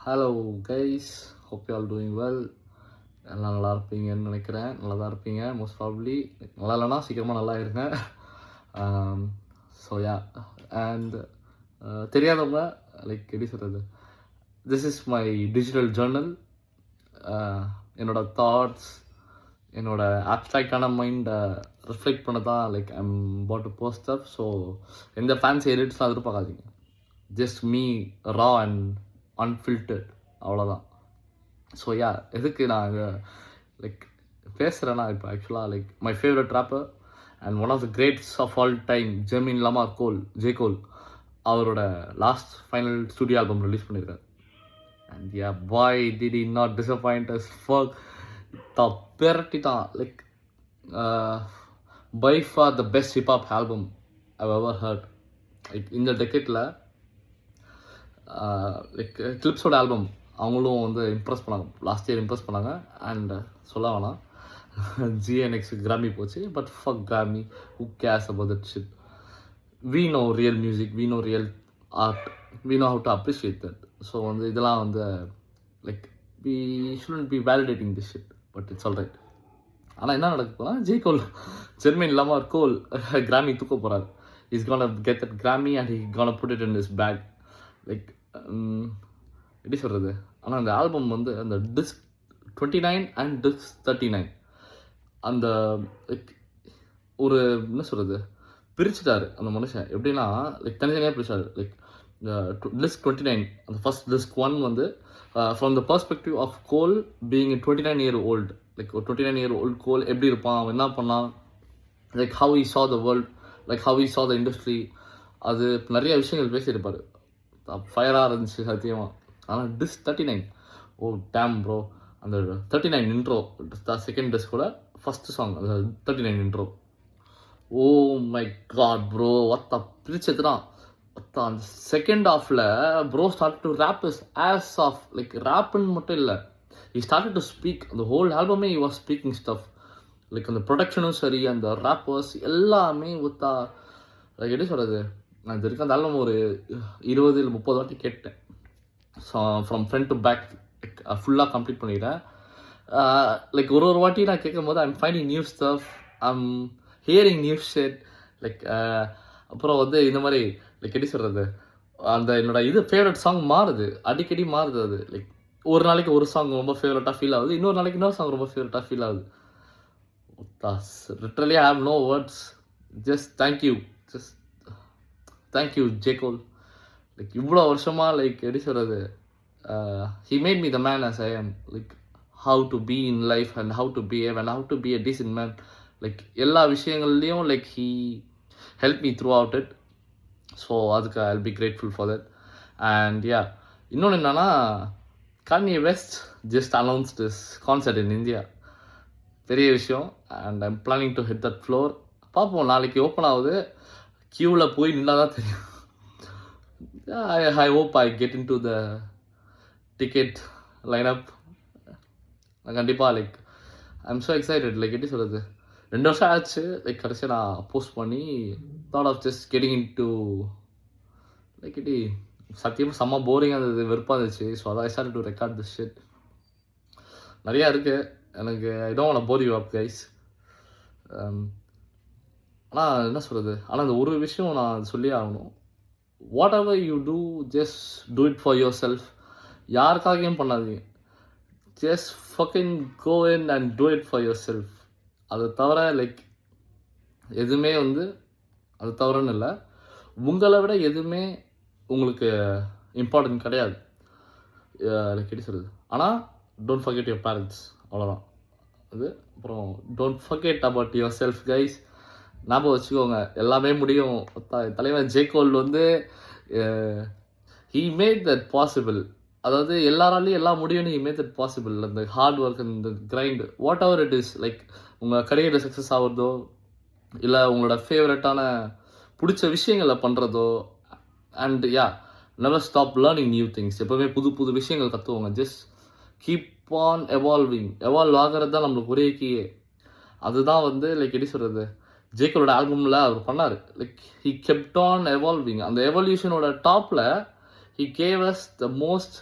Hello guys, hope you all doing well. எல்லாம் நல்லா இருப்பீங்கன்னு நினைக்கிறேன். நல்லா தான் இருப்பீங்க மோஸ்ட் ப்ராப்ளி. நல்லா இல்லைனா சீக்கிரமாக நல்லா இருங்க. ஸோ யா அண்ட் தெரியாதவங்க லைக் எப்படி சொல்கிறது, this is my digital journal. என்னோட தாட்ஸ், என்னோட ஆப்ஸ்ட்ராக்டான மைண்டை ரிஃப்ளெக்ட் பண்ண தான் like I'm about to post up. So எந்த ஃபேன்சி எடிட்ஸ்லாம் எதிர்பார்க்காதீங்க. Just me raw and unfiltered, அவ்வளோதான். ஸோ யா, எதுக்கு நான் இங்கே லைக் பேசுகிறேன்னா, இப்போ ஆக்சுவலாக like my favourite rapper and one of the greats of all time Jermaine Lamar Cole, J Cole, அவரோட last final studio album release பண்ணியிருக்காரு. And yeah boy did he not disappoint as fuck. பெரட்டிட்டான். Like by far the best hip hop album I ever heard. Like இந்த டெக்கெட்டில் like கிளிப்ஸோட album அவங்களும் வந்து impress பண்ணாங்க. Last year impress பண்ணாங்க. And சொல்ல வேணாம், ஜிஎன்எக்ஸ் கிராமி போச்சு. But fuck Grammy, who cares about that shit. we know real music, we know real art, we know how to appreciate that. So வந்து இதெல்லாம் வந்து like we shouldn't be validating this shit, but it's all right. ஆனால் என்ன நடக்க போனால், J கோல், German லமார் கோல் கிராமி தூக்க போகிறார். Is gonna get that Grammy and he gonna put it in his bag. Like எப்படி சொல்கிறது, ஆனால் அந்த ஆல்பம் வந்து அந்த டிஸ்க் 29 அண்ட் டிஸ்க் 39 அந்த லைக் ஒரு என்ன சொல்கிறது பிரிச்சுட்டாரு அந்த மனுஷன். எப்படின்னா லைக் தனித்தனியாக பிரிச்சாரு. லைக் டிஸ்க் 29 அந்த ஃபர்ஸ்ட் டிஸ்க் 1 வந்து from the perspective of Cole being 29 year old. Like ஒரு 29 year old கோல் எப்படி இருப்பான், அவன் என்ன பண்ணான், like how he saw the world, like how he saw the industry. அது நிறைய விஷயங்கள் பேசியிருப்பார். ஃபயராக இருந்துச்சு சத்தியமாக. ஆனால் டிஸ்க் 39, ஓ டேம் ப்ரோ, அந்த 39 இன்ட்ரோ, செகண்ட் டிஸ்கோட ஃபஸ்ட்டு சாங் அந்த 39 intro, oh my God bro, ஒத்த பிரிச்சதுதான். அந்த செகண்ட் ஹாஃபில் bro start to rap is ass off. Like ரேப்புன்னு மட்டும் இல்லை, he started to speak. அந்த ஹோல் ஆல்பமே he was speaking stuff. Like அந்த ப்ரொடக்ஷனும் சரி, அந்த ரேப்பர்ஸ் எல்லாமே ஒத்தா லைக் எப்படி சொல்கிறது, நான் இது வரைக்கும் அந்த ஆல்பம் ஒரு 20 இல்லை 30 வாட்டி கேட்டேன். So from front to back ஃபுல்லாக கம்ப்ளீட் பண்ணிட்டேன். லைக் ஒரு வாட்டி நான் கேட்கும் போது I'm finding new stuff, I'm hearing new shit. Like அப்புறம் வந்து இந்த மாதிரி லைக் எப்படி சொல்கிறது, அந்த என்னோட இது ஃபேவரட் சாங் மாறுது, அடிக்கடி மாறுது. அது லைக் ஒரு நாளைக்கு ஒரு சாங் ரொம்ப ஃபேவரட்டாக ஃபீல் ஆகுது, இன்னொரு நாளைக்கு இன்னொரு சாங் ரொம்ப ஃபேவரட்டாக ஃபீல் ஆகுது. Literally I have no words. Just thank you, just thank you J Cole. Like இவ்வளோ வருஷமாக லைக் எப்படி சொல்கிறது, he made me the man as I am. Like how to be in life and how to behave and how to be a decent man. Like எல்லா விஷயங்கள்லையும் like he helped me throughout it. So அதுக்கு I'll be grateful for that. And yeah, இன்னொன்று என்னன்னா, Kanye West just announced this concert in India. பெரிய விஷயம். and I'm planning to hit that floor. பார்ப்போம், நாளைக்கு open ஆகுது. க்யூவில் போய் நின்னா தான் தெரியும். I hope I get into the ticket lineup. கண்டிப்பாக like I'm so excited. Like எப்படி சொல்கிறது, 2 வருஷம் ஆச்சு லைக் கடைசியாக நான் போஸ்ட் பண்ணி. Thought of just getting in to like எப்படி சத்தியமாக செம்ம போரிங்காக இருந்தது, வெறுப்பாக இருந்துச்சு. ஸோ அதான் I start to record this shit. நிறையா இருக்குது எனக்கு. I don't want to bore you up guys. ஆனால் என்ன சொல்கிறது, ஆனால் அந்த ஒரு விஷயம் நான் சொல்லி ஆகணும். Whatever you do, just do it for yourself. யாருக்காகவும் பண்ணாதீங்க. Just fucking go in and do it for yourself. அதை தவிர லைக் எதுவுமே வந்து அது தவிரன்னு இல்லை, உங்களை விட எதுவுமே உங்களுக்கு இம்பார்ட்டன்ட் கிடையாது. லைக் எப்படி சொல்கிறது, ஆனால் டோன்ட் ஃபர்கெட் யுவர் பேரண்ட்ஸ், அவ்வளோதான் அது. அப்புறம் don't forget about your self guys. ஞாபகம் வச்சுக்கோங்க, எல்லாமே முடியும். தலைவர் ஜே கோல் வந்து he made that possible. அதாவது எல்லாராலையும் எல்லாம் முடியும்னு he made that possible. அந்த ஹார்ட் ஒர்க், அந்த grind, what ever it is. Like உங்கள் கரியரில் சக்ஸஸ் ஆகிறதோ, இல்லை உங்களோட ஃபேவரட்டான பிடிச்ச விஷயங்களை பண்ணுறதோ. And yeah, never stop learning new things. எப்போவுமே புது புது விஷயங்கள் கற்றுவோங்க. Just keep on evolving. Evolve ஆகிறது தான் நம்மளுக்கு ஒரே கீயே. அதுதான் வந்து லைக் எப்படி சொல்கிறது, ஜேக்கோட ஆல்பமில் அவர் பண்ணார். Like he kept on evolving. அந்த எவல்யூஷனோட டாப்பில் he gave us the most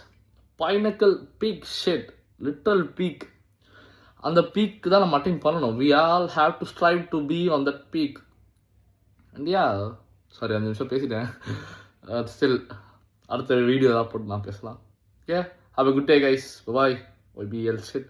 pinnacle peak shit, little peak. அந்த பீக்கு தான் நம்ம அட்டைன் பண்ணணும். We all have to strive to be on that peak. And sorry 5 நிமிஷம் பேசிட்டேன். ஸ்டில் அடுத்த வீடியோ தான் போட்டு நான் பேசலாம். Okay, have a good day guys. Bye bye. YBL shit.